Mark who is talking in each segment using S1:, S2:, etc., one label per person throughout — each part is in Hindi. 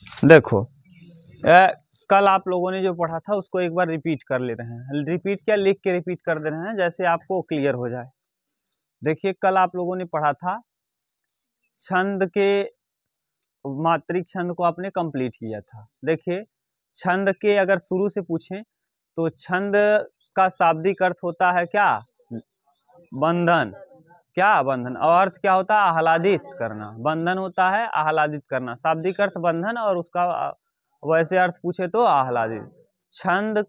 S1: देखो कल आप लोगों ने जो पढ़ा था उसको एक बार रिपीट कर ले रहे हैं। रिपीट क्या, लिख के रिपीट कर दे रहे हैं जैसे आपको क्लियर हो जाए। देखिए कल आप लोगों ने पढ़ा था छंद के मात्रिक छंद को आपने कंप्लीट किया था। देखिए छंद के अगर शुरू से पूछें तो छंद का शाब्दिक अर्थ होता है क्या, बंधन। क्या, बंधन। और अर्थ क्या होता है, आह्लादित करना। बंधन होता है आह्लादित करना, शाब्दिक अर्थ बंधन और उसका वैसे अर्थ पूछे तो आह्लादित। छंद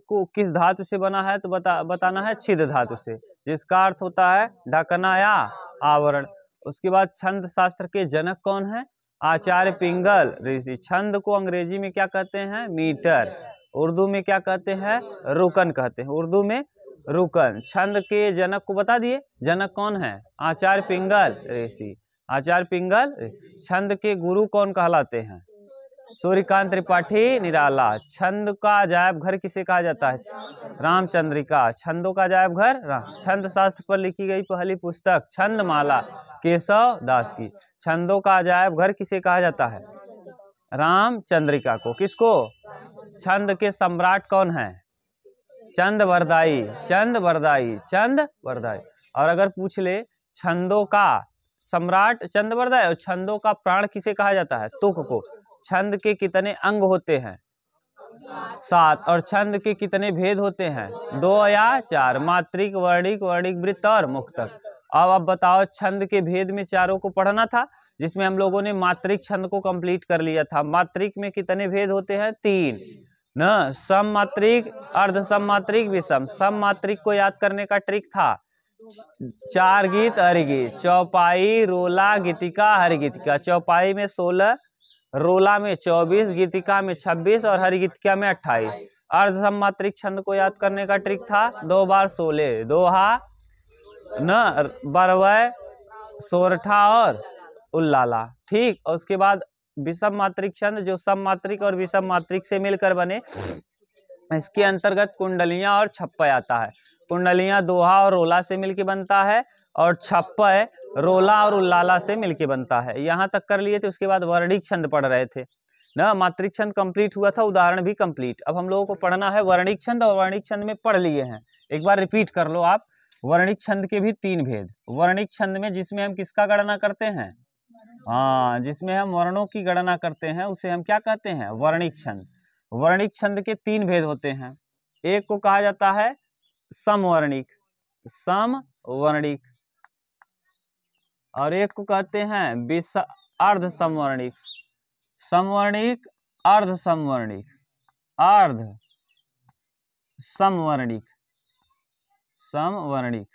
S1: को किस धातु से बना है तो बताना है छिद धातु से, जिसका अर्थ होता है ढकना या आवरण। उसके बाद छंद शास्त्र के जनक कौन है, आचार्य पिंगल ऋषि। छंद को अंग्रेजी में क्या कहते हैं, मीटर। उर्दू में क्या कहते हैं, रुकन कहते हैं, उर्दू में रुकन। छंद के जनक को बता दिए, जनक कौन है, आचार्य पिंगल ऋषि। आचार्य पिंगल ऋषि। छंद के गुरु कौन कहलाते हैं, सूर्यकांत त्रिपाठी निराला। छंद का अजायब घर किसे कहा जाता है, रामचंद्रिका। छंदों का अजायब घर राम। छंद शास्त्र पर लिखी गई पहली पुस्तक छंदमाला केशव दास की। छंदों का अजायब घर किसे कहा जाता है, रामचंद्रिका को। किसको, छंद के सम्राट कौन है, चंदवरदाई। चंदवरदाई, चंदवरदाई। और अगर पूछ ले छंदों का सम्राट चंदवरदाई और छंदों का प्राण किसे कहा जाता है, तुक को। छंद के कितने अंग होते हैं, 7। और छंद के कितने भेद होते हैं, 2 या 4। मात्रिक, वर्णिक, वर्णिक वृत्त और मुक्तक। अब बताओ, छंद के भेद में चारों को पढ़ना था, जिसमें हम लोगों ने मात्रिक छंद को कंप्लीट कर लिया था। मात्रिक में कितने भेद होते हैं, 3 न, सम मात्रिक, अर्ध सम मात्रिक, विषम। सम मात्रिक को याद करने का ट्रिक था 4 गीत हरिगीत, चौपाई, रोला, गीतिका, हरिगीतिका। चौपाई में 16, रोला में 24, गीतिका में 26 और हरिगीतिका में 28। अर्ध सममात्रिक छंद को याद करने का ट्रिक था 2 बार 16, दोहा न, बरवय, सोरठा और उल्लाला। ठीक। और उसके बाद विषम मात्रिक छंद जो सम मात्रिक और विषम मात्रिक से मिलकर बने, इसके अंतर्गत कुंडलियां और छप्पय आता है। कुंडलियां दोहा और रोला से मिलके बनता है और छप्पय रोला और उल्लाला से मिलके बनता है। यहाँ तक कर लिए थे। उसके बाद वर्णिक छंद पढ़ रहे थे ना, मात्रिक छंद कंप्लीट हुआ था, उदाहरण भी कंप्लीट। अब हम लोगों को पढ़ना है वर्णिक छंद, और वर्णिक छंद में पढ़ लिए हैं, एक बार रिपीट कर लो आप। वर्णिक छंद के भी 3 भेद। वर्णिक छंद में जिसमें हम किसका गणना करते हैं, हाँ, जिसमें हम वर्णों की गणना करते हैं उसे हम क्या कहते हैं, वर्णिक छंद। वर्णिक छंद के 3 भेद होते हैं। एक को कहा जाता है समवर्णिक, समवर्णिक। और एक को कहते हैं अर्ध समवर्णिक, समवर्णिक, अर्ध समवर्णिक, अर्ध समवर्णिक, समवर्णिक।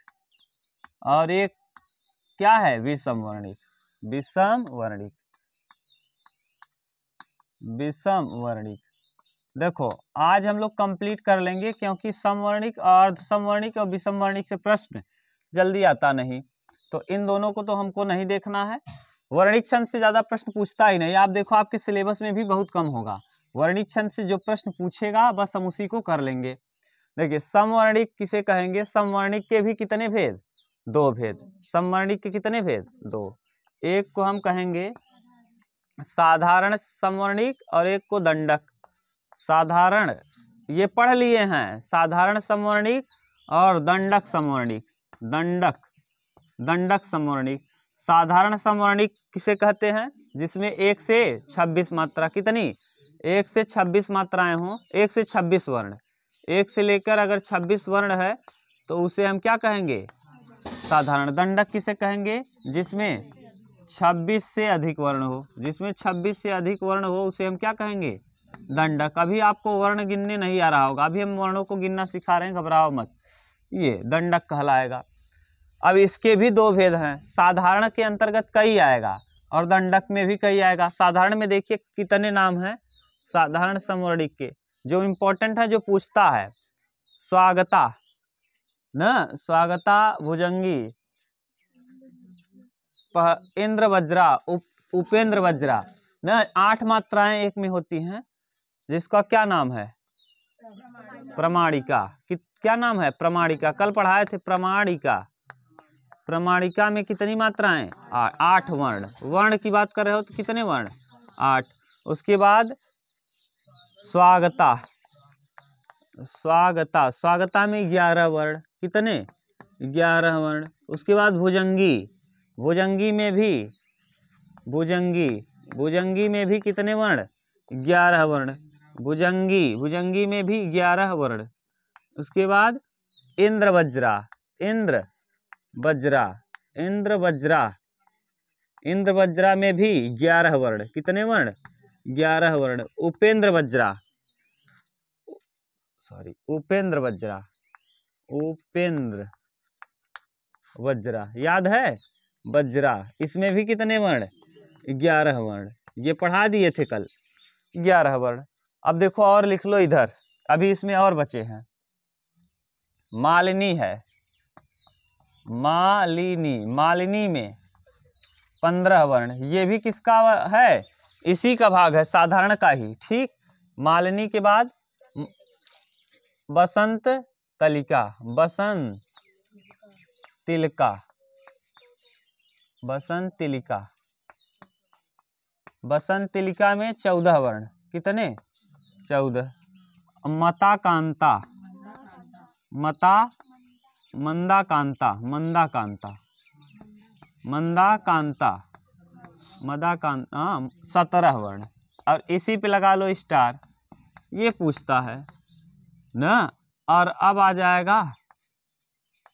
S1: और एक क्या है, विषमवर्णिक, विषमवर्णिक, विषमवर्णिक। देखो आज हम लोग कंप्लीट कर लेंगे, क्योंकि समवर्णिक, अर्ध समवर्णिक और विषमवर्णिक से प्रश्न जल्दी आता नहीं, तो इन दोनों को तो हमको नहीं देखना है। वर्णिक छंद से ज्यादा प्रश्न पूछता ही नहीं। आप देखो आपके सिलेबस में भी बहुत कम होगा। वर्णिक छंद से जो प्रश्न पूछेगा बस हम उसी को कर लेंगे। देखिए समवर्णिक किसे कहेंगे, समवर्णिक के भी कितने भेद, 2 भेद। समवर्णिक के कितने भेद, 2। एक को हम कहेंगे साधारण समवर्णिक और एक को दंडक। साधारण, ये पढ़ लिए हैं, साधारण समवर्णिक और दंडक समवर्णिक। दंडक, दंडक समवर्णिक। साधारण समवर्णिक किसे कहते हैं, जिसमें 1 से 26 मात्रा, कितनी, 1 से 26 मात्राएं हों, 1 से 26 वर्ण। 1 से लेकर अगर 26 वर्ण है तो उसे हम क्या कहेंगे, साधारण। दंडक किसे कहेंगे, जिसमें 26 से अधिक वर्ण हो, जिसमें 26 से अधिक वर्ण हो उसे हम क्या कहेंगे, दंडक। अभी आपको वर्ण गिनने नहीं आ रहा होगा, अभी हम वर्णों को गिनना सिखा रहे हैं, घबराओ मत, ये दंडक कहलाएगा। अब इसके भी 2 भेद हैं। साधारण के अंतर्गत कई आएगा और दंडक में भी कई आएगा। साधारण में देखिए कितने नाम हैं साधारण समवर्णिक के, जो इम्पोर्टेंट है, जो पूछता है। स्वागता न, स्वागता, भुजंगी, इंद्र वज्रा, उपेंद्र वज्रा न। 8 मात्राएं एक में होती हैं, जिसका क्या नाम है, प्रमाणिका। क्या नाम है, प्रमाणिका। कल पढ़ाए थे प्रमाणिका। प्रमाणिका में कितनी मात्राएं? 8 वर्ण। वर्ण की बात कर रहे हो तो कितने वर्ण? 8। उसके बाद स्वागता, स्वागता, स्वागता में 11 वर्ण। कितने? 11 वर्ण। उसके बाद भुजंगी, भुजंगी में भी, भुजंगी, भुजंगी में भी कितने वर्ण? 11 वर्ण। भुजंगी, भुजंगी में भी 11 वर्ण। उसके बाद इंद्र वज्रा, इंद्र वज्रा, इंद्र वज्रा, इंद्र वज्रा में भी 11 वर्ण। कितने वर्ण? 11 वर्ण। उपेंद्र वज्रा, सॉरी उपेंद्र वज्रा, उपेंद्र वज्रा, याद है? वज्रा, इसमें भी कितने वर्ण? 11 वर्ण। ये पढ़ा दिए थे कल, 11 वर्ण। अब देखो और लिख लो इधर, अभी इसमें और बचे हैं। मालिनी है, मालिनी, मालिनी में 15 वर्ण। ये भी किसका है? इसी का भाग है, साधारण का ही। ठीक। मालिनी के बाद बसंत तलिका, बसंत तिलका, बसंत तिलिका, बसंत तिलिका में 14 वर्ण। कितने? 14। मता कांता, मता, मंदा कांता, मंदा कांता, मंदा कांता, मदा कांता, 17 वर्ण। और इसी पे लगा लो स्टार, ये पूछता है ना। और अब आ जाएगा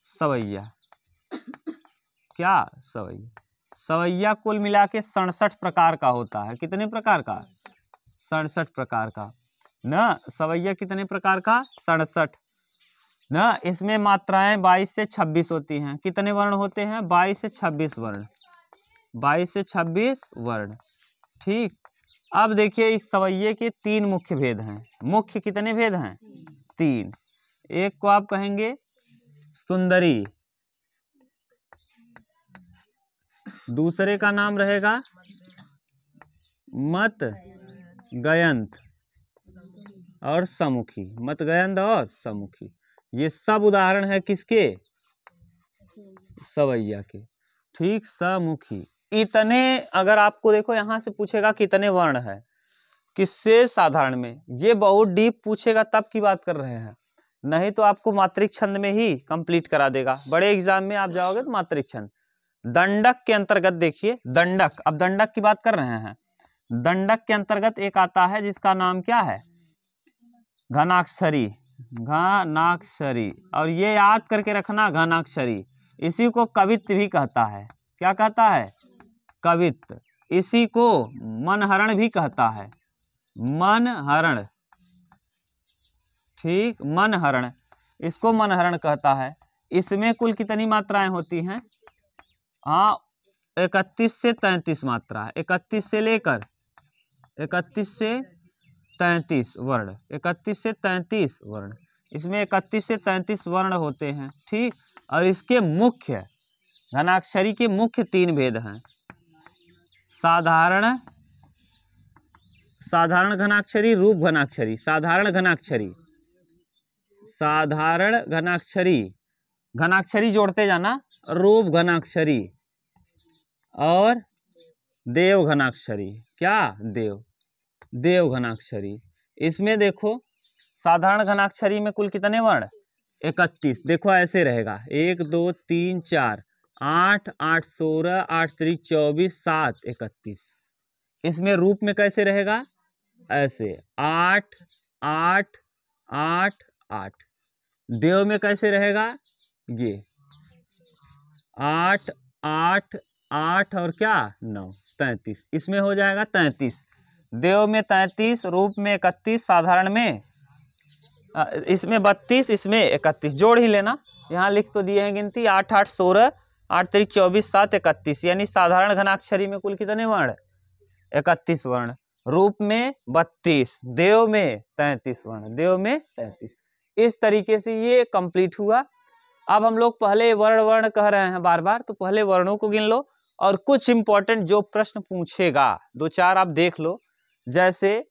S1: सवैया। क्या? सवैया। सवैया कुल मिला के 67 प्रकार का होता है। कितने प्रकार का? 67 प्रकार का ना। सवैया कितने प्रकार का? 67 ना। इसमें मात्राएं 22 से 26 होती हैं। कितने वर्ण होते हैं? 22 से 26 वर्ण, 22 से 26 वर्ण। ठीक। अब देखिए इस सवैये के 3 मुख्य भेद हैं। मुख्य कितने भेद हैं? 3। एक को आप कहेंगे सुंदरी, दूसरे का नाम रहेगा मत गयंत और समुखी, मत गयंत और समुखी। ये सब उदाहरण है किसके? सवैया के। ठीक। समुखी। इतने, अगर आपको देखो यहां से पूछेगा कितने वर्ण है, किससे? साधारण में। ये बहुत डीप पूछेगा तब की बात कर रहे हैं, नहीं तो आपको मात्रिक छंद में ही कंप्लीट करा देगा। बड़े एग्जाम में आप जाओगे तो मात्रिक छंद। दंडक के अंतर्गत देखिए, दंडक, अब दंडक की बात कर रहे हैं। दंडक के अंतर्गत एक आता है जिसका नाम क्या है? घनाक्षरी, घनाक्षरी। और ये याद करके रखना, घनाक्षरी। इसी को कवित्त भी कहता है। क्या कहता है? कवित्त। इसी को मनहरण भी कहता है, मनहरण। ठीक। मनहरण, इसको मनहरण कहता है। इसमें कुल कितनी मात्राएं होती हैं? हाँ, 31 से 33 मात्रा है। 31 से लेकर 31 से 33 वर्ण, 31 से 33 वर्ण। इसमें 31 से 33 वर्ण होते हैं। ठीक। और इसके मुख्य, घनाक्षरी के मुख्य 3 भेद हैं। साधारण, साधारण घनाक्षरी, रूप घनाक्षरी। साधारण घनाक्षरी, साधारण घनाक्षरी, घनाक्षरी जोड़ते जाना, रूप घनाक्षरी और देव घनाक्षरी। क्या? देव, देव घनाक्षरी। इसमें देखो साधारण घनाक्षरी में कुल कितने वर्ण? 31। देखो ऐसे रहेगा, 1 2 3 4, 8 8 16, 8 3 24, 7 31। इसमें रूप में कैसे रहेगा? ऐसे 8 8 8 8। देव में कैसे रहेगा? ये 8 8 8 और क्या 9, 33। इसमें हो जाएगा 33। देव में 33, रूप में 31, साधारण में इसमें 32, इसमें 31। जोड़ ही लेना, यहाँ लिख तो दिए हैं गिनती। 8 8 16, 8 3 24, 7 31। यानी साधारण घनाक्षरी में कुल कितने वर्ण? 31 वर्ण। रूप में 32, देव में 33 वर्ण, देव में 33। इस तरीके से ये कंप्लीट हुआ। अब हम लोग पहले वर्ण वर्ण कह रहे हैं बार बार, तो पहले वर्णों को गिन लो और कुछ इंपॉर्टेंट जो प्रश्न पूछेगा 2-4 आप देख लो। जैसे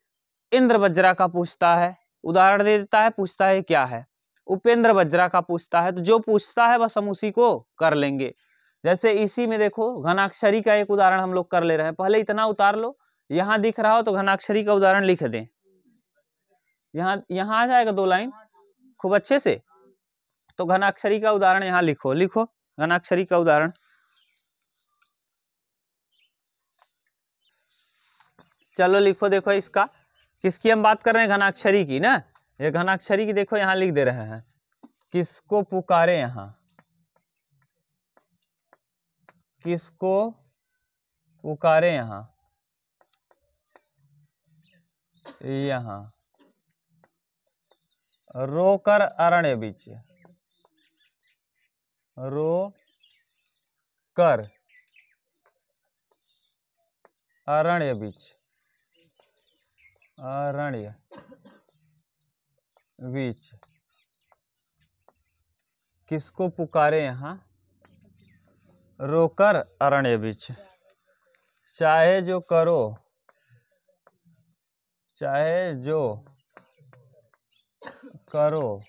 S1: इंद्र वज्रा का पूछता है, उदाहरण दे देता है, पूछता है क्या है। उपेंद्र वज्रा का पूछता है, तो जो पूछता है बस हम उसी को कर लेंगे। जैसे इसी में देखो घनाक्षरी का एक उदाहरण हम लोग कर ले रहे हैं। पहले इतना उतार लो, यहाँ दिख रहा हो तो घनाक्षरी का उदाहरण लिख दें। यहाँ आ जाएगा 2 लाइन खूब अच्छे से। तो घनाक्षरी का उदाहरण यहाँ लिखो, लिखो घनाक्षरी का उदाहरण। चलो लिखो, देखो इसका, किसकी हम बात कर रहे हैं, घनाक्षरी की ना। ये घनाक्षरी की देखो यहाँ लिख दे रहे हैं, किसको पुकारे, यहाँ किसको पुकारे, यहाँ रोकर अरण्य बीच, रो कर अरण्य बीच, अरण्य बीच किसको पुकारे, यहाँ रोकर अरण्य बीच, चाहे जो करो, चाहे जो करो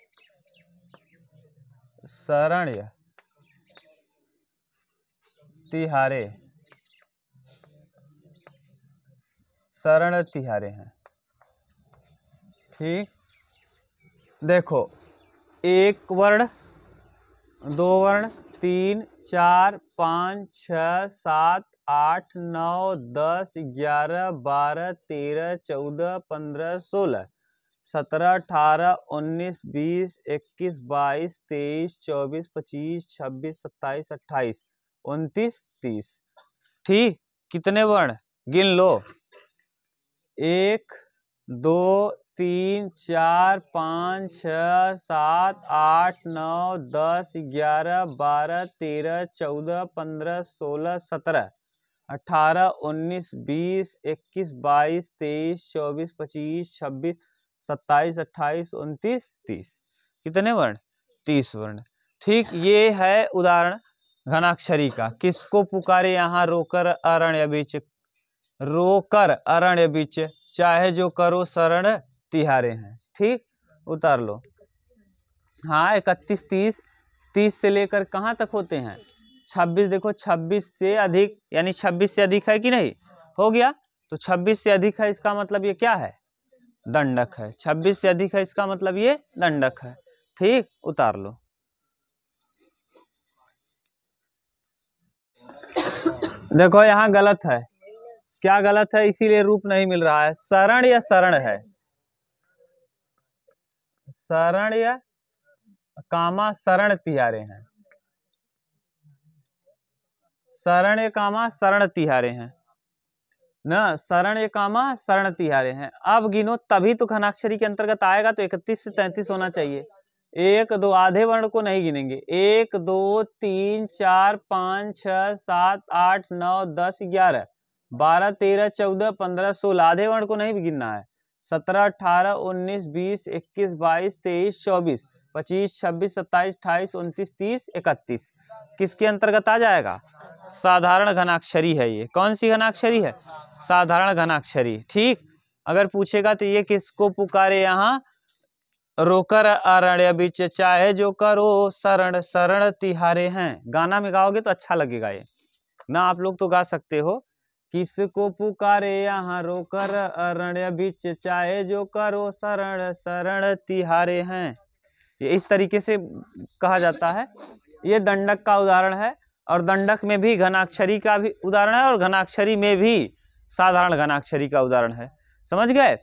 S1: शरण्य तिहारे, शरण तिहारे हैं। ठीक, देखो 1 वर्ण, 2 वर्ण, 3, 4, 5, 6, 7, 8, 9, 10, 11, 12, 13, 14, 15, 16, 17, 18, 19, 20, 21, 22, 23, 24, 25, 26, 27, 28, 29, 30। ठीक, कितने वर्ण गिन लो, 1, 2, 3, 4, 5, 6, 7, 8, 9, 10, 11, 12, 13, 14, 15, 16, 17, 18, 19, 20, 21, 22, 23, 24, 25, 26, 27, 28, 29, 30। कितने वर्ण, 30 वर्ण। ठीक, ये है उदाहरण घनाक्षरी का। किसको पुकारे, यहाँ रोकर अरण्य बीच, रोकर अरण्य बीच, चाहे जो करो शरण तिहारे हैं। ठीक, उतार लो। हाँ, 31, 30, 30 से लेकर कहाँ तक होते हैं, 26। देखो 26 से अधिक, यानी 26 से अधिक है कि नहीं, हो गया। तो 26 से अधिक है, इसका मतलब ये क्या है, दंडक है। 26 से अधिक है, इसका मतलब ये दंडक है। ठीक, उतार लो। देखो यहाँ गलत है, क्या गलत है, इसीलिए रूप नहीं मिल रहा है। शरण या शरण है, शरण या कामा शरण तिहारे हैं, शरण कामा शरण तिहारे हैं ना, शरण कामा शरण तिहारे हैं। अब गिनो तभी तो घनाक्षरी के अंतर्गत आएगा, तो 31 से 33 होना चाहिए। 1, 2, आधे वर्ण को नहीं गिनेंगे। 1, 2, 3, 4, 5, 6, 7, 8, 9, 10, 11, 12, 13, 14, 15, 16, आधे वर्ण को नहीं गिनना है। 17, 18, 19, 20, 21, 22, 23, 24, 25, 26, 27, 28, 29, 30, 31 किसके अंतर्गत आ जाएगा, साधारण घनाक्षरी है। ये कौन सी घनाक्षरी है, साधारण घनाक्षरी। ठीक, अगर पूछेगा तो ये किसको पुकारे, यहाँ रोकर अरण्य बीच, चाहे जो करो शरण, शरण तिहारे हैं। गाना में गाओगे तो अच्छा लगेगा ये ना, आप लोग तो गा सकते हो। किसको पुकारे, यहाँ रोकर अरण्य बीच, चाहे जो करो शरण, शरण तिहारे हैं। ये इस तरीके से कहा जाता है। ये दंडक का उदाहरण है, और दंडक में भी घनाक्षरी का भी उदाहरण है, और घनाक्षरी में भी साधारण घनाक्षरी का उदाहरण है। समझ गए।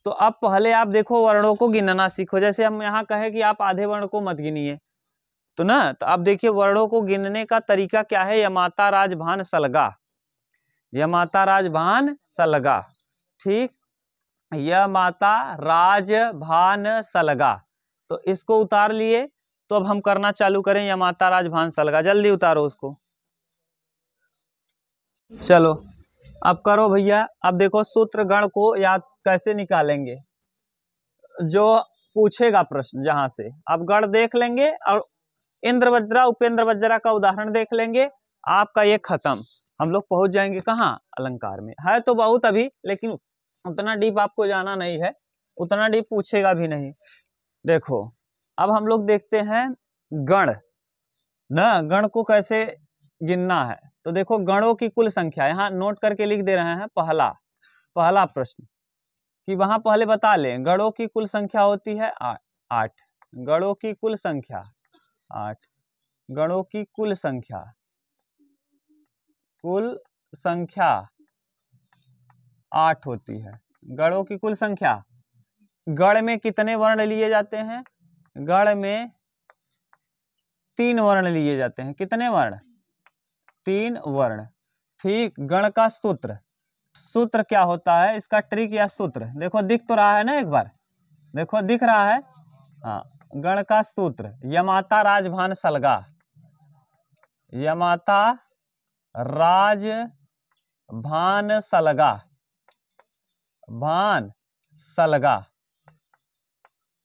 S1: तो अब पहले आप देखो वर्णों को गिनना सीखो। जैसे हम यहाँ कहें कि आप आधे वर्ण को मत गिनिए, तो ना, तो आप देखिए वर्णों को गिनने का तरीका क्या है। यमाता राजभान सलगा, यमाता राजभान सलगा। ठीक, यमाता राजभान सलगा, तो इसको उतार लिए। तो अब हम करना चालू करें, यमाता राजभान सलगा, जल्दी उतारो उसको। चलो अब करो भैया। अब देखो सूत्र गण को याद कैसे निकालेंगे, जो पूछेगा प्रश्न जहां से। अब गण देख लेंगे और इंद्र वज्रा उपेंद्र वज्रा का उदाहरण देख लेंगे। आपका ये खत्म, हम लोग पहुंच जाएंगे कहाँ, अलंकार में। है तो बहुत अभी, लेकिन उतना डीप आपको जाना नहीं है, उतना डीप पूछेगा भी नहीं। देखो अब हम लोग देखते हैं गण ना, गण को कैसे गिनना है। तो देखो गणों की कुल संख्या यहाँ नोट करके लिख दे रहे हैं। पहला प्रश्न कि वहां पहले बता लें गणों की कुल संख्या होती है 8। गणों की कुल संख्या 8। गणों की कुल संख्या 8 होती है। गणों की कुल संख्या। गण में कितने वर्ण लिए जाते हैं? गण में 3 वर्ण लिए जाते हैं। कितने वर्ण? 3 वर्ण। ठीक। गण का सूत्र क्या होता है? इसका ट्रिक या सूत्र देखो, दिख तो रहा है ना, एक बार देखो दिख रहा है। हाँ, गण का सूत्र यमाता राजभान सलगा। यमाता राजभान सलगा। भान सलगा।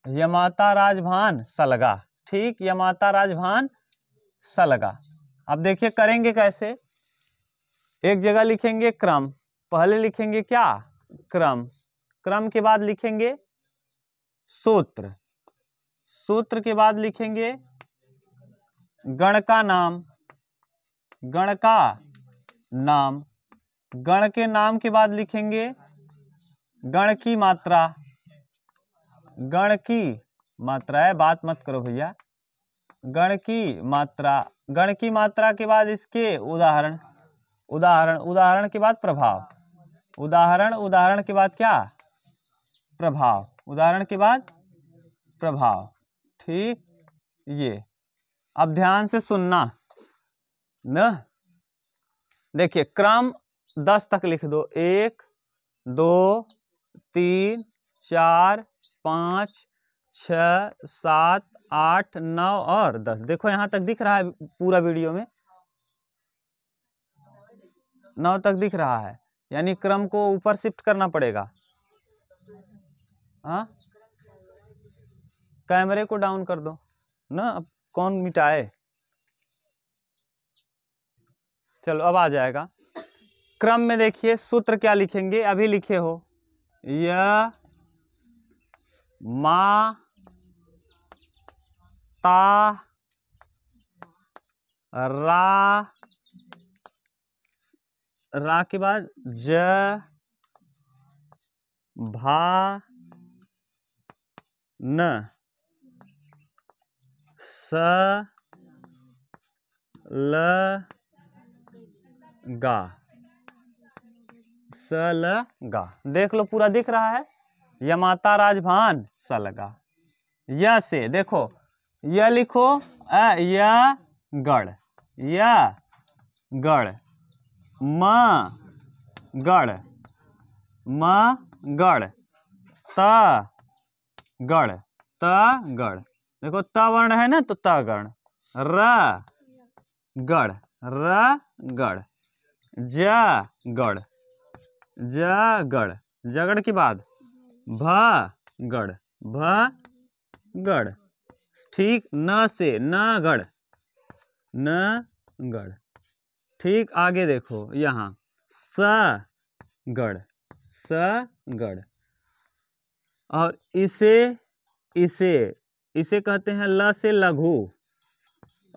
S1: यमाता राजभान सलगा। ठीक, यमाता राजभान सलगा। अब देखिए करेंगे कैसे। एक जगह लिखेंगे क्रम। पहले लिखेंगे क्या? क्रम। क्रम के बाद लिखेंगे सूत्र। सूत्र के बाद लिखेंगे गण का नाम। गण का नाम। गण के नाम के बाद लिखेंगे गण की मात्रा। गण की मात्रा है, बात मत करो भैया। गण की मात्रा। गण की मात्रा के बाद इसके उदाहरण। उदाहरण के बाद प्रभाव। उदाहरण के बाद क्या? प्रभाव। उदाहरण के बाद प्रभाव। ठीक। ये अब ध्यान से सुनना न। देखिए क्रम 10 तक लिख दो। 1 2 3 4 5 6 7 8 9 और 10। देखो यहां तक दिख रहा है पूरा वीडियो में, 9 तक दिख रहा है। यानी क्रम को ऊपर शिफ्ट करना पड़ेगा। हाँ, कैमरे को डाउन कर दो ना। अब कौन मिटाए? चलो अब आ जाएगा। क्रम में देखिए सूत्र क्या लिखेंगे, अभी लिखे हो। य मा ता रा के बाद ज भा न स ल गा। सलगा। देख लो पूरा दिख रहा है। यमाता राजभान सलगा। य से देखो, य लिखो य गढ़। य गढ़। म गढ़। म गढ़। त गढ़। त गढ़। देखो त वर्ण है ना, तो त गढ़। र गढ़। र गढ़। ज गढ़। ज गढ़। जगड़ के बाद भ गढ़। भ गढ़। ठीक। न से न गढ़। न गढ़। ठीक। आगे देखो यहाँ स गढ़। स गढ़। और इसे कहते हैं ल से लघु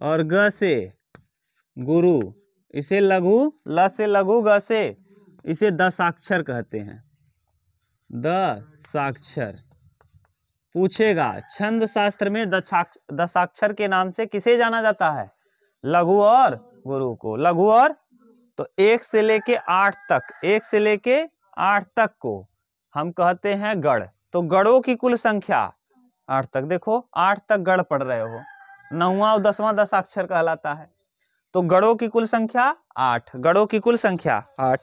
S1: और ग से गुरु। इसे लघु, ल से लघु, ग से इसे दशाक्षर कहते हैं। दशाक्षर। पूछेगा छंद शास्त्र में दशाक्षर के नाम से किसे जाना जाता है? लघु और गुरु को। लघु और तो 1 से लेके 8 तक, 1 से लेके 8 तक को हम कहते हैं गढ़। तो गढ़ों की कुल संख्या 8 तक। देखो 8 तक गढ़ पढ़ रहे हो। 9वां और 10वां दशाक्षर कहलाता है। तो गढ़ों की कुल संख्या 8। गढ़ों की कुल संख्या 8।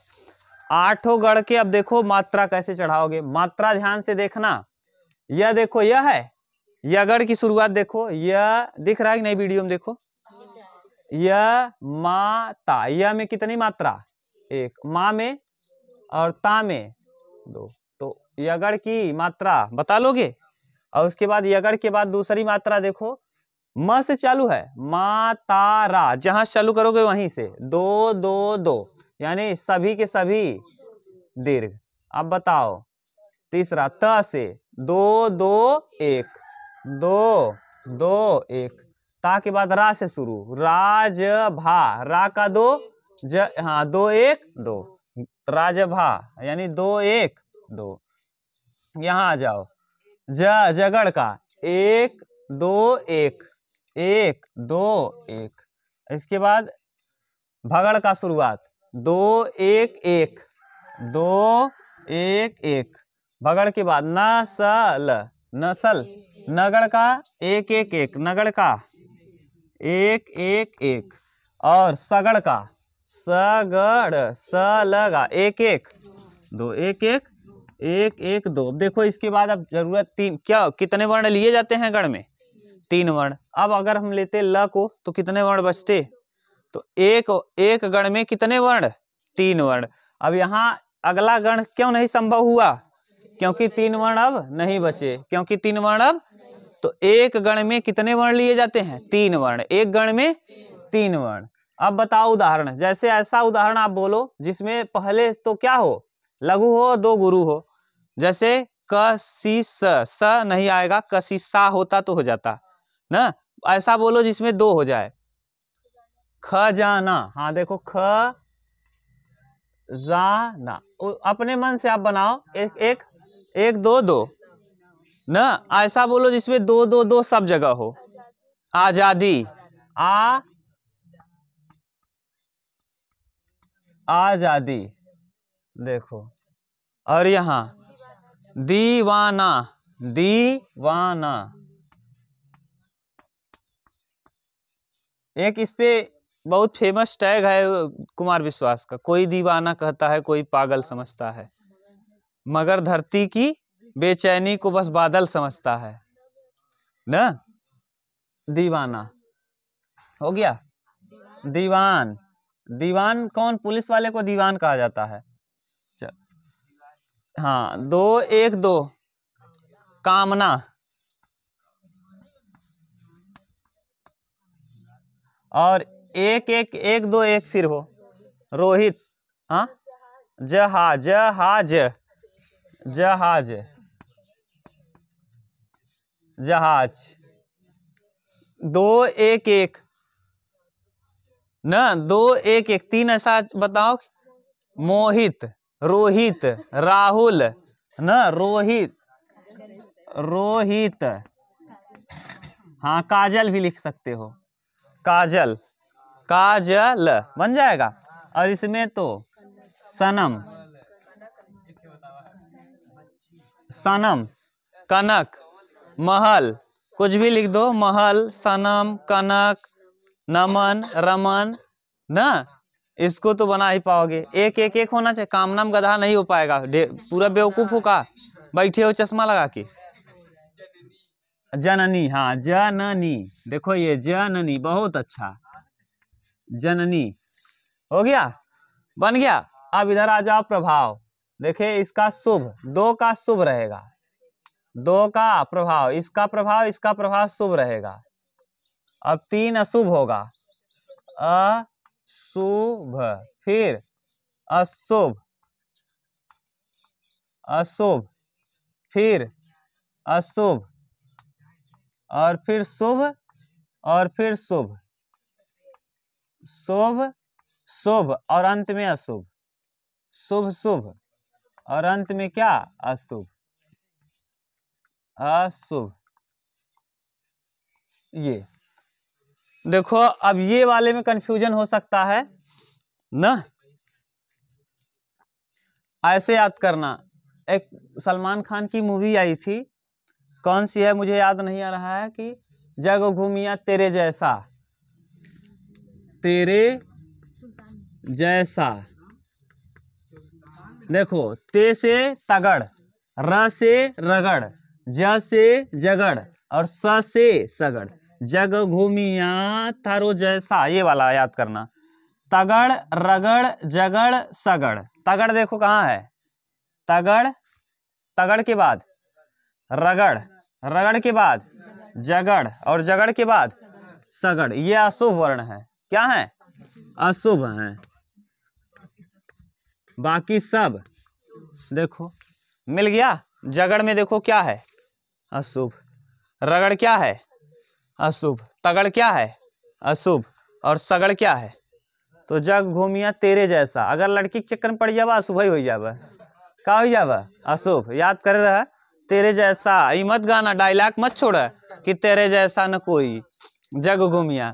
S1: 8 गढ़ के अब देखो मात्रा कैसे चढ़ाओगे। मात्रा ध्यान से देखना। यह देखो, यह है यगड़ की शुरुआत देखो। यह दिख रहा है कि नहीं वीडियो में? देखो य मा ता। य में कितनी मात्रा? 1। मा में और ता में 2। तो यगड़ की मात्रा बता लोगे। और उसके बाद यगड़ के बाद दूसरी मात्रा देखो, म से चालू है। मा ता रा। जहां चालू करोगे वहीं से 2 2 2, यानी सभी के सभी दीर्घ। अब बताओ तीसरा त से 2 2 1 2 2 1। ता के बाद रा से शुरू, राजभा, रा का दो, हाँ 2 1 2, राजभा यानी 2 1 2। यहाँ आ जाओ, जगड़ का 1 2 1 1 2 1। इसके बाद भगड़ का शुरुआत 2 1 1 2 1 1। भगड़ के बाद नसल, नसल, नगड़ का 1 1 1, नगड़ का 1 1 1। और सगड़ का सगड़, सलगा 1 1 2 1 1 1 1 2। देखो इसके बाद अब जरूरत 3, क्या कितने वर्ण लिए जाते हैं गण में? 3 वर्ण। अब अगर हम लेते ल को तो कितने वर्ण बचते? तो एक गण में कितने वर्ण? 3 वर्ण। अब यहाँ अगला गण क्यों नहीं संभव हुआ? क्योंकि 3 वर्ण अब नहीं बचे, क्योंकि 3 वर्ण अब, तो एक गण में कितने वर्ण लिए जाते हैं? 3 वर्ण, एक गण में 3 वर्ण। अब बताओ उदाहरण, जैसे ऐसा उदाहरण आप बोलो जिसमें पहले तो क्या हो? लघु हो, 2 गुरु हो। जैसे क सी स नहीं आएगा, क सी सा होता तो हो जाता ना। ऐसा बोलो जिसमें 2 हो जाए, खजाना। हाँ देखो, ख जाना, अपने मन से आप बनाओ, 1 1 1 2 2 ना। ऐसा बोलो जिसमें 2 2 2 सब जगह हो, आजादी, आजादी। देखो, और यहाँ दीवाना, दीवाना। एक इस पे बहुत फेमस टैग है कुमार विश्वास का, कोई दीवाना कहता है कोई पागल समझता है, मगर धरती की बेचैनी को बस बादल समझता है ना। दीवाना हो गया। दीवान, दीवान कौन? पुलिस वाले को दीवान कहा जाता है। हाँ 2 1 2, कामना। और 1 1 1 2 1 फिर हो, रोहित। हाँ जहाज, जहाज, जहाज, जहाज। 2 1 1 ना, 2 1 1 3 ऐसा बताओ। मोहित, रोहित, राहुल ना, रोहित, रोहित। हाँ काजल भी लिख सकते हो, काजल, काजल बन जाएगा। और इसमें तो सनम, सनम, कनक, महल, कुछ भी लिख दो, महल, सनम, कनक, नमन, रमन ना। इसको तो बना ही पाओगे, 1 1 1 होना चाहिए। कामना में गधा नहीं हो पाएगा, पूरा बेवकूफ हो का बैठे हो चश्मा लगा के। जननी, हाँ जननी, देखो ये जननी, बहुत अच्छा, जननी हो गया, बन गया। अब इधर आ जाओ, प्रभाव। देखिए इसका शुभ, 2 का शुभ रहेगा, 2 का प्रभाव, इसका प्रभाव, इसका प्रभाव शुभ रहेगा। अब 3 अशुभ होगा, अशुभ, फिर अशुभ, अशुभ, फिर अशुभ, और फिर शुभ, और फिर शुभ, शुभ शुभ, और अंत में अशुभ, शुभ शुभ, और अंत में क्या? अशुभ, अशुभ। ये देखो, अब ये वाले में कंफ्यूजन हो सकता है ना। ऐसे याद करना, एक सलमान खान की मूवी आई थी, कौन सी है मुझे याद नहीं आ रहा है, कि जग घूमिया तेरे जैसा, तेरे जैसा। देखो, ते से तगड़, र से रगड़, ज से जगड़, और स से सगड़। जग घूमिया तारो जैसा, ये वाला याद करना। तगड़, रगड़, जगड़, सगड़। तगड़ देखो कहाँ है, तगड़, तगड़ के बाद रगड़, रगड़ के बाद जगड़, और जगड़ के बाद सगड़। ये अशुभ वर्ण है, क्या है? अशुभ है। बाकी सब देखो मिल गया। जगड़ में देखो क्या है? अशुभ। रगड़ क्या है? अशुभ। तगड़ क्या है? अशुभ। और सगड़ क्या है? तो जग घूमिया तेरे जैसा। अगर लड़की के चक्कर में पड़ जावा अशुभ ही हो जावा। का हो जावा? अशुभ। याद कर रहा तेरे जैसा। ई मत गाना, डायलॉग मत छोड़ कि तेरे जैसा न कोई जग घूमिया,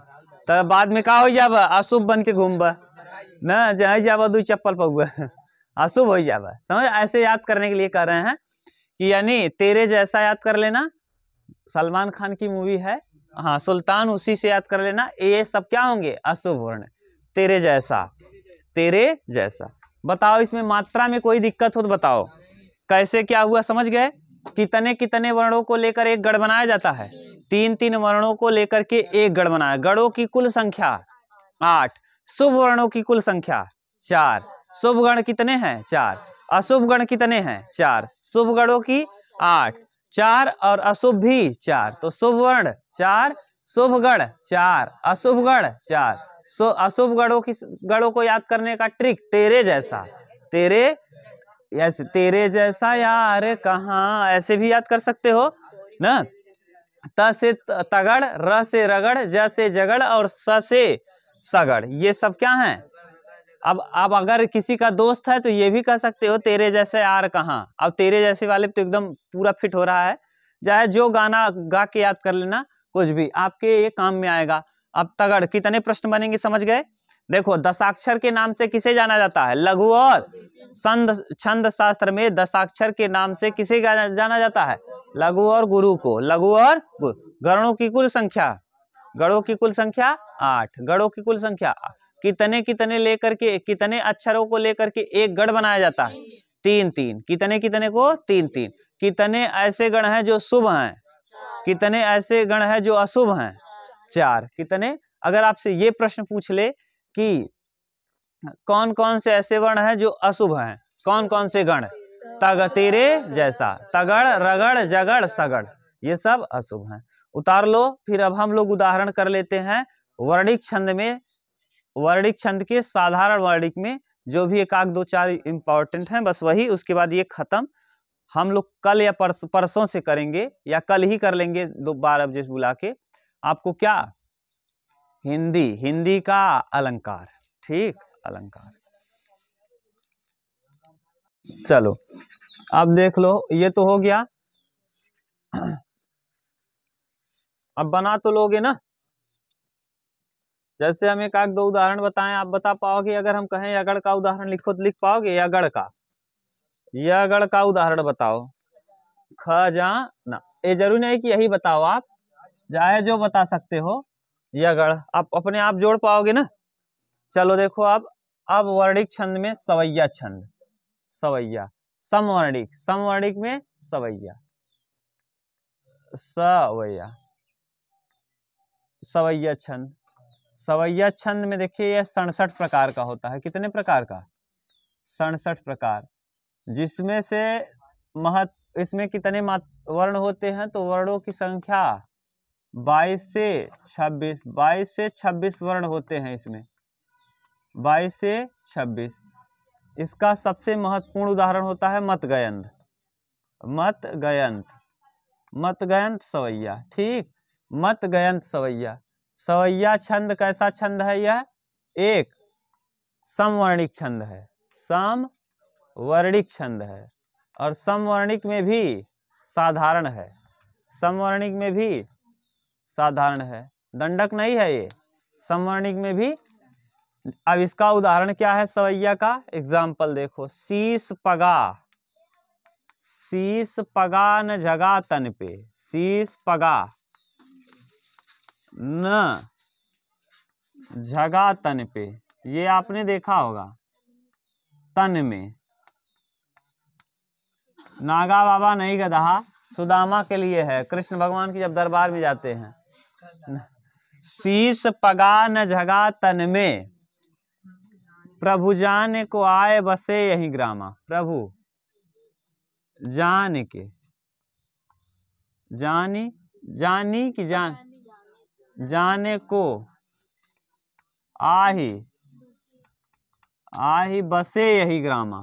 S1: तब बाद में का हो जावा? अशुभ बन के घूमबा न, जहाँ जावा दू चप्पल पहुआ अशुभ हो जावा। समझ? ऐसे याद करने के लिए कह रहे हैं कि यानी तेरे जैसा याद कर लेना, सलमान खान की मूवी है, हाँ सुल्तान, उसी से याद कर लेना। ये सब क्या होंगे? अशुभ वर्ण। तेरे जैसा, तेरे जैसा। बताओ इसमें मात्रा में कोई दिक्कत हो तो बताओ। कैसे क्या हुआ समझ गए? कितने कितने वर्णों को लेकर एक गढ़ बनाया जाता है? 3-3 वर्णों को लेकर के एक गढ़ बनाया। गढ़ों की कुल संख्या 8, शुभ वर्णों की कुल संख्या 4। शुभ गण कितने हैं? 4। अशुभ गण कितने हैं? 4। शुभ गणों की 8, 4 और अशुभ भी 4। तो शुभ वर्ण 4, शुभ गण 4, अशुभ गण 4। अशुभ गणों को याद करने का ट्रिक तेरे जैसा। तेरे ऐसे, तेरे जैसा यार कहाँ, ऐसे भी याद कर सकते हो ना। त से तगड़, र से रगड़, ज से जगड़ और स से सगड़, ये सब क्या हैं? अब अगर किसी का दोस्त है तो ये भी कह सकते हो तेरे जैसे यार कहाँ। अब तेरे जैसे वाले तो एकदम पूरा फिट हो रहा है। चाहे जो गाना गा के याद कर लेना, कुछ भी आपके ये काम में आएगा। अब तगड़ कितने प्रश्न बनेंगे समझ गए? देखो, दशाक्षर के नाम से किसे जाना जाता है? लघु और छंद शास्त्र में दशाक्षर के नाम से किसे जाना जाता है? लघु और गुरु को। लघु और गुरु। गणों की कुल संख्या, गणों की कुल संख्या 8। गणों की कुल संख्या कितने कितने लेकर के, कितने अक्षरों को लेकर के एक गढ़ बनाया जाता है? 3-3। कितने कितने को? 3-3। कितने ऐसे गण हैं जो शुभ हैं? कितने ऐसे गण हैं जो अशुभ हैं? 4। कितने? अगर आपसे ये प्रश्न पूछ ले कि कौन कौन से ऐसे वर्ण हैं जो अशुभ हैं, कौन कौन से गण? तग, तेरे जैसा, तगड़, रगड़, जगड़, सगड़, ये सब अशुभ हैं। उतार लो। फिर अब हम लोग उदाहरण कर लेते हैं वर्णिक छंद में। वर्णिक छंद के साधारण वर्णिक में जो भी 1 2 4 इंपॉर्टेंट हैं, बस वही। उसके बाद ये खत्म। हम लोग कल या परसों से करेंगे, या कल ही कर लेंगे 12 बजे बुला के। आपको क्या? हिंदी का अलंकार। ठीक, अलंकार। चलो अब देख लो, ये तो हो गया। अब बना तो लोगे ना? जैसे हम 1 2 उदाहरण बताएं, आप बता पाओगे? अगर हम कहें यगड़ का उदाहरण लिखो तो लिख पाओगे? यगड़ का उदाहरण बताओ। खजाना। ये जरूरी नहीं कि यही बताओ, आप चाहे जो बता सकते हो। यगड़ आप अपने आप जोड़ पाओगे ना? चलो देखो, अब वर्णिक छंद में सवैया छंद। सवैया, समवर्णिक में सवैया, सवैया, सवैया छंद। सवैया छंद में देखिए यह 67 प्रकार का होता है। कितने प्रकार का? 67 प्रकार। जिसमें से इसमें कितने वर्ण होते हैं? तो वर्णों की संख्या 22 से 26 वर्ण होते हैं इसमें। 22 से 26। इसका सबसे महत्वपूर्ण उदाहरण होता है मतगयंत। मतगयंत सवैया। ठीक, मतगयंत सवैया। सवैया छंद कैसा छंद है? यह एक समवर्णिक छंद है। समवर्णिक छंद है। और समवर्णिक में भी साधारण है। समवर्णिक में भी साधारण है, दंडक नहीं है ये। समवर्णिक में भी। अब इसका उदाहरण क्या है सवैया का? एग्जाम्पल देखो, शीस पगा न जगा तन पे। शीस पगा न जगा तन पे, ये आपने देखा होगा। तन में नागा बाबा नहीं गधा, सुदामा के लिए है। कृष्ण भगवान की जब दरबार में जाते हैं, शीस पगा न जगा तन में, प्रभु जान को आए बसे यही ग्रामा। प्रभु जान के, जानी की जाने को आही बसे यही ग्रामा।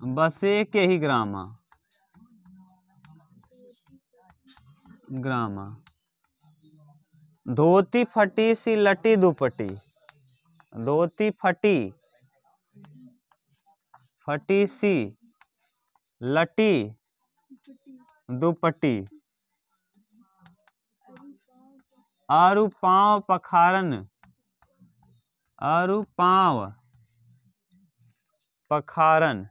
S1: बसे के ही ग्रामा। धोती फटी सी लटी दुपट्टी, धोती फटी, फटी सी लटी दुपट्टी, आरु पाँव पखारन, आरु पाँव पखारन,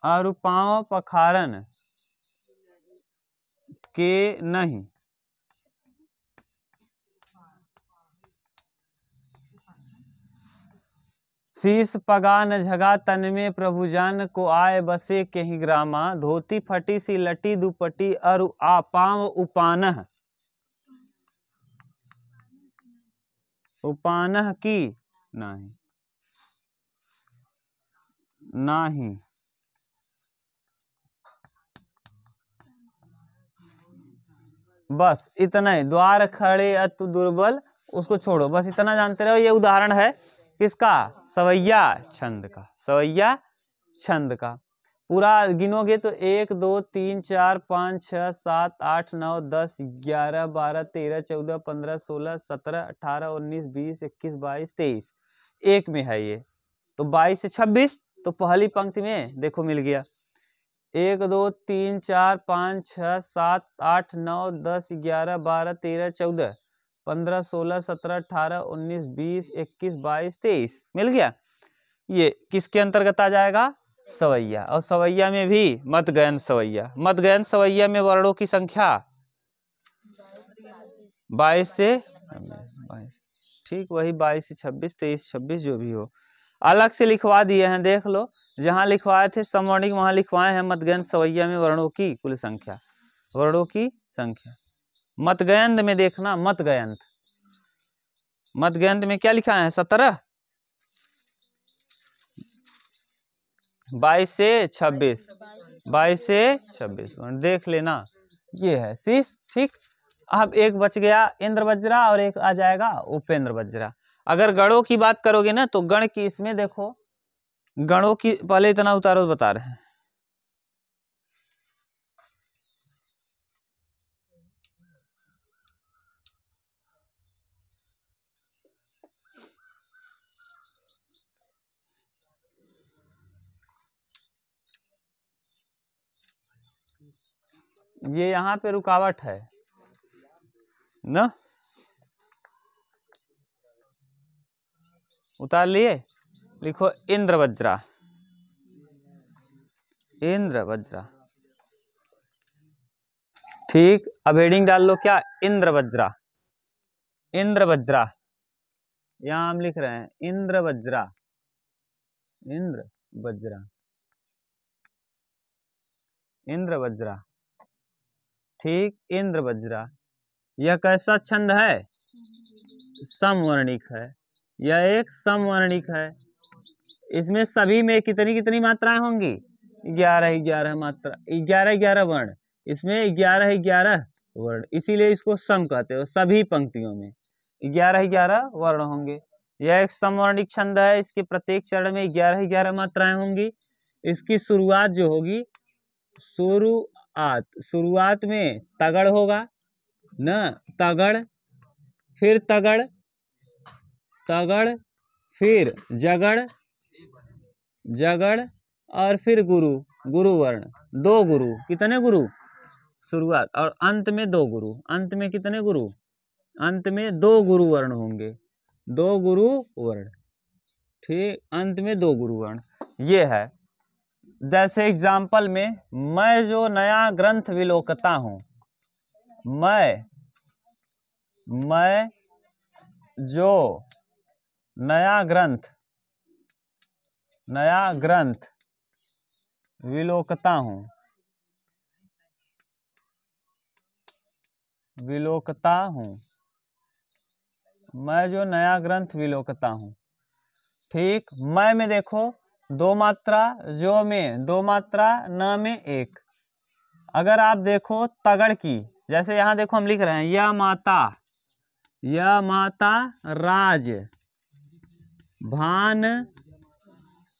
S1: आरु पाँव पखारन के नहीं। शीश पगा न झगा तन में प्रभु जान को आए बसे के ही ग्रामा, धोती फटी सी लटी दुपट्टी अरु आ पाँव उपानह, उपानह की नहीं, नहीं। बस इतना ही। द्वार खड़े अतु दुर्बल, उसको छोड़ो, बस इतना जानते रहो। ये उदाहरण है किसका? सवैया छंद का, सवैया छंद का। पूरा गिनोगे तो 1 2 3 4 5 6 7 8 9 10 11 12 13 14 15 16 17 18 19 20 21 22 23 एक में है ये। तो 22 से 26 तो पहली पंक्ति में देखो मिल गया। 1 2 3 4 5 6 7 8 9 10 11 12 13 14 15 16 17 18 19 20 21 22 23 मिल गया। ये किसके अंतर्गत आ जाएगा? सवैया। और सवैया में भी मतगयन सवैया, मतगयन सवैया में वर्णों की संख्या 22 से 22, ठीक वही 22 से 26 23 26 जो भी हो। अलग से लिखवा दिए हैं, देख लो, जहां लिखवाए थे समवर्णिक वहां लिखवाए हैं मतगयन सवैया में वर्णों की कुल संख्या, वर्णों की संख्या। मतगयंत में देखना, मतगयंत, मतगयंत में क्या लिखा है? 17 22 से 26, 22 से 26 देख लेना, ये है शीश। ठीक, अब एक बच गया इंद्र वज्रा और एक आ जाएगा उपेंद्र वज्रा। अगर गणों की बात करोगे ना तो गण की इसमें देखो, गणों की पहले इतना उतारो बता रहे हैं। ये यहाँ पे रुकावट है ना, उतार लिए। लिखो इंद्र वज्रा, इंद्र वज्रा। ठीक, अब हेडिंग डाल लो क्या? इंद्र वज्रा, इंद्र वज्रा। यहां हम लिख रहे हैं इंद्र वज्रा, इंद्र वज्रा, इंद्र वज्रा। ठीक, इंद्र वज्रा। यह कैसा छंद है? समवर्णिक है, यह एक समवर्णिक है। इसमें सभी में कितनी कितनी मात्राएं होंगी? 11 11 मात्रा, 11 11 वर्ण। इसमें 11 11 वर्ण, इसीलिए इसको सम कहते हो। सभी पंक्तियों में 11 11 वर्ण होंगे। यह एक समवर्णिक छंद है। इसके प्रत्येक चरण में 11 11 मात्राएं होंगी। इसकी शुरुआत जो होगी, शुरुआत में तगड़ होगा न, तगड़, फिर तगड़, तगड़, फिर जगड़, जगड़, और फिर गुरु, गुरु वर्ण। 2 गुरु, कितने गुरु? शुरुआत और अंत में 2 गुरु। अंत में कितने गुरु? अंत में 2 गुरु वर्ण होंगे, 2 गुरु वर्ण। ठीक, अंत में 2 गुरु वर्ण। ये है। जैसे एग्जाम्पल में, मैं जो नया ग्रंथ विलोकता हूं, मैं जो नया ग्रंथ विलोकता हूं, विलोकता हूं, मैं जो नया ग्रंथ विलोकता हूं। ठीक, मैं में देखो 2 मात्रा, जो में 2 मात्रा, न में 1। अगर आप देखो तगड़ की, जैसे यहां देखो हम लिख रहे हैं, यह माता राज भान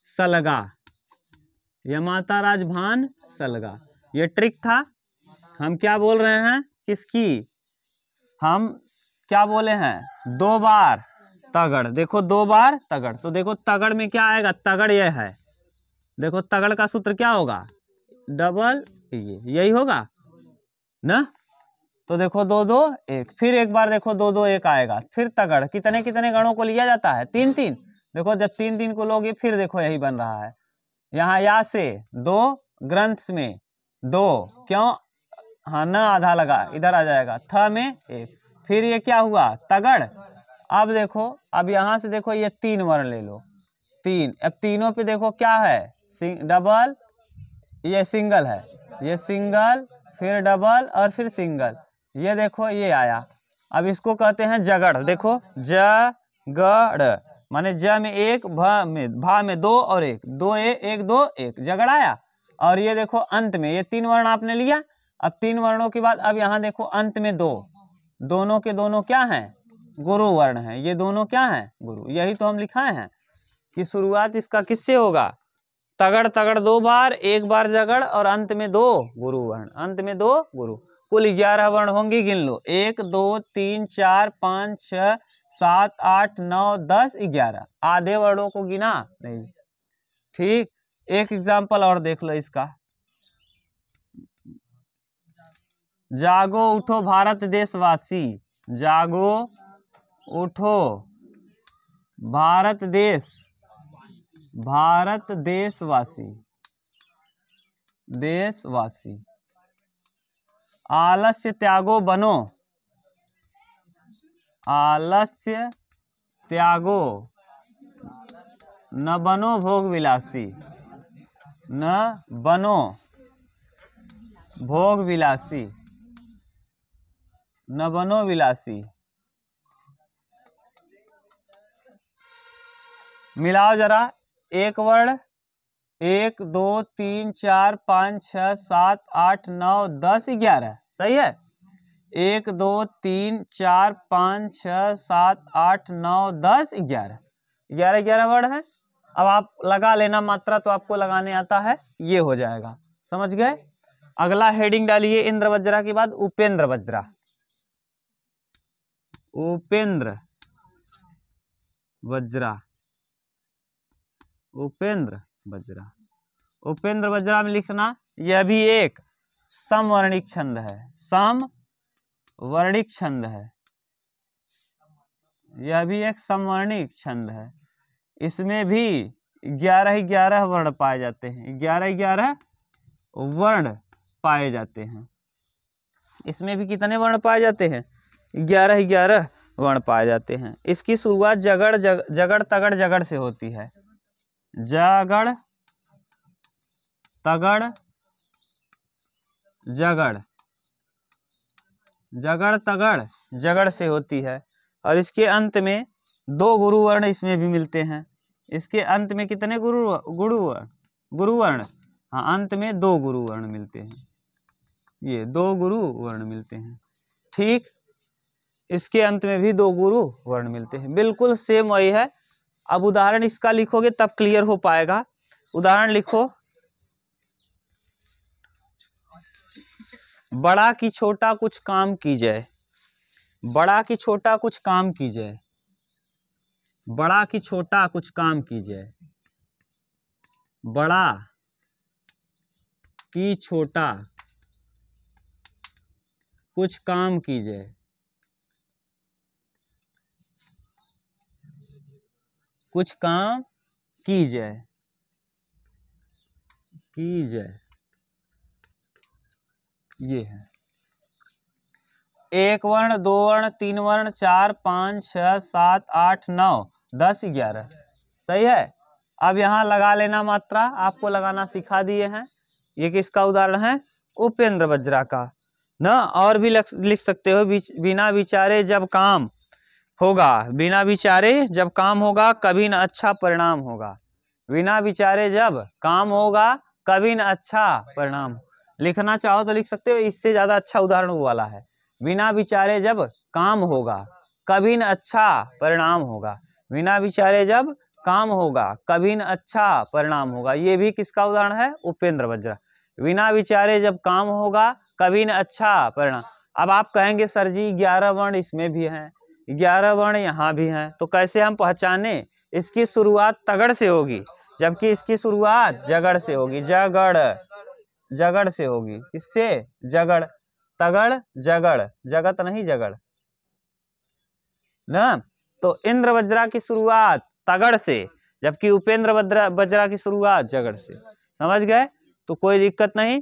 S1: सलगा, यह माता राज भान सलगा। ये ट्रिक था, हम क्या बोल रहे हैं, किसकी, हम क्या बोले हैं, 2 बार तगड़। देखो 2 बार तगड़, तो देखो तगड़ में क्या आएगा, तगड़ ये है, देखो तगड़ का सूत्र क्या होगा, डबल यही होगा ना। तो देखो 2 2 1, फिर एक बार देखो 2 2 1 आएगा, फिर तगड़ कितने कितने गणों को लिया जाता है, 3 3। देखो जब 3 3 को लोगे फिर देखो यही बन रहा है, यहाँ या से 2 ग्रंथ में 2, क्यों, हाँ न आधा लगा इधर आ जाएगा, थ में 1, फिर ये क्या हुआ तगड़। अब देखो, अब यहाँ से देखो ये 3 वर्ण ले लो, 3, अब तीनों पे देखो क्या है, डबल, ये सिंगल है, ये सिंगल, फिर डबल और फिर सिंगल, ये देखो ये आया। अब इसको कहते हैं जगड़। देखो जगड़ माने ज में 1, भा में 2 और 1, 2 1 2 1 जगड़ आया। और ये देखो अंत में ये 3 वर्ण आपने लिया। अब 3 वर्णों के बाद अब यहाँ देखो अंत में 2, दोनों के दोनों क्या हैं, गुरु वर्ण हैं, ये दोनों क्या हैं, गुरु। यही तो हम लिखाए हैं कि शुरुआत इसका किससे होगा, तगड़ तगड़ 2 बार, 1 बार जगड़ और अंत में 2 गुरु वर्ण, अंत में 2 गुरु। कुल 11 वर्ण होंगे, गिन लो, 1 2 3 4 5 6 7 8 9 10 11। आधे वर्णों को गिना नहीं। ठीक, एक एग्जाम्पल और देख लो इसका, जागो उठो भारत देशवासी, जागो उठो भारत देशवासी, देशवासी। आलस्य त्यागो बनो, आलस्य त्यागो, न बनो भोग विलासी, न बनो भोग विलासी, न बनो विलासी। मिलाओ जरा, एक वर्ण, 1 2 3 4 5 6 7 8 9 10 11, सही है। 1 2 3 4 5 6 7 8 9 10 11, 11 वर्ण है। अब आप लगा लेना मात्रा, तो आपको लगाने आता है, ये हो जाएगा, समझ गए। अगला हेडिंग डालिए इंद्र वज्रा के बाद उपेंद्र वज्रा, उपेंद्र वज्रा, उपेंद्र वज्रा। उपेंद्र वज्रा में लिखना, यह भी एक समवर्णिक छंद है, समवर्णिक छंद है, यह भी एक समवर्णिक छंद है। इसमें भी 11 वर्ण पाए जाते हैं, 11 वर्ण पाए जाते हैं। इसमें भी कितने वर्ण पाए जाते हैं, 11 वर्ण पाए जाते हैं। इसकी शुरुआत जगड़ तगड़ जगड़ से होती है, जगड़ तगड़ जगड़, जगड़ तगड़ जगड़ से होती है। और इसके अंत में 2 गुरु वर्ण इसमें भी मिलते हैं। इसके अंत में कितने गुरु वर्ण, हाँ अंत में 2 गुरु वर्ण मिलते हैं, ये 2 गुरु वर्ण मिलते हैं। ठीक, इसके अंत में भी 2 गुरु वर्ण मिलते हैं, बिल्कुल सेम वही है। अब उदाहरण इसका लिखोगे तब क्लियर हो पाएगा। उदाहरण लिखो, बड़ा कि छोटा कुछ काम कीजिए, बड़ा कि छोटा कुछ काम कीजिए, बड़ा कि छोटा कुछ काम कीजिए, बड़ा कि छोटा कुछ काम कीजिए, कुछ काम कीजिए, कीजिए, ये है। 1 वर्ण 2 वर्ण 3 वर्ण 4 5 6 7 8 9 10 11, सही है। अब यहाँ लगा लेना मात्रा, आपको लगाना सिखा दिए हैं। ये किसका उदाहरण है, उपेंद्र वज्रा का ना। और भी लिख सकते हो, बिना विचारे जब काम होगा, बिना विचारे जब काम होगा कभी न अच्छा परिणाम होगा, बिना विचारे जब काम होगा कभी न अच्छा परिणाम। लिखना चाहो तो लिख सकते हो, इससे ज्यादा अच्छा उदाहरण वो वाला है, बिना विचारे जब काम होगा कभी न अच्छा परिणाम होगा, बिना विचारे जब काम होगा कभी न अच्छा परिणाम होगा। ये भी किसका उदाहरण है, उपेंद्र वज्रा। बिना विचारे जब काम होगा कभी न अच्छा परिणाम। अब आप कहेंगे सर जी 11 वर्ण इसमें भी हैं, 11 वर्ण यहाँ भी हैं, तो कैसे हम पहचाने? इसकी शुरुआत तगड़ से होगी, जबकि इसकी शुरुआत जगड़ से होगी। जगड़ से होगी। किससे? जगड़। तगड़ जगड़, जगत नहीं जगड़ ना। तो इंद्र वज्रा की शुरुआत तगड़ से, जबकि उपेंद्र वज्रा की शुरुआत जगड़ से। समझ गए? तो कोई दिक्कत नहीं।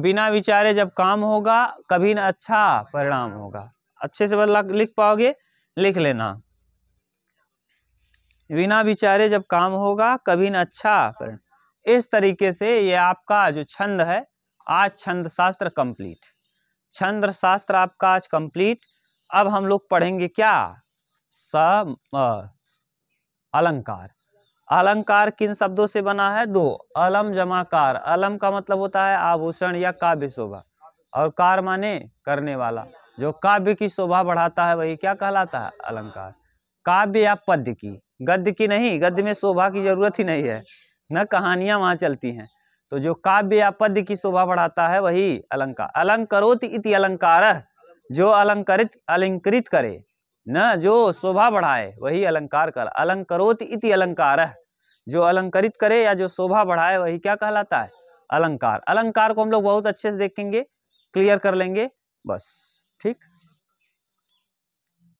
S1: बिना विचारे जब काम होगा कभी न अच्छा परिणाम होगा। अच्छे से बदला लिख पाओगे? लिख लेना। बिना विचारे जब काम होगा कभी न अच्छा परिणाम। इस तरीके से ये आपका जो छंद है, आज छंद शास्त्र कंप्लीट। छंद शास्त्र आपका आज कंप्लीट। अब हम लोग पढ़ेंगे क्या? अलंकार। अलंकार किन शब्दों से बना है? दो। अलम जमाकार। अलम का मतलब होता है आभूषण या काव्य शोभा, और कार माने करने वाला। जो काव्य की शोभा बढ़ाता है वही क्या कहलाता है? अलंकार। काव्य या पद्य की, गद्य की नहीं। गद्य में शोभा की जरूरत ही नहीं है, न कहानियां वहां चलती हैं। तो जो काव्य या पद्य की शोभा बढ़ाता है वही अलंकार। अलंकरोति इति अलंकारः, जो अलंकृत करे न, जो शोभा बढ़ाए वही अलंकार कर। अलंकरोति इति अलंकारः, जो अलंकरित करे या जो शोभा बढ़ाए वही क्या कहलाता है? अलंकार। अलंकार को हम लोग बहुत अच्छे से देखेंगे, क्लियर कर लेंगे बस। ठीक।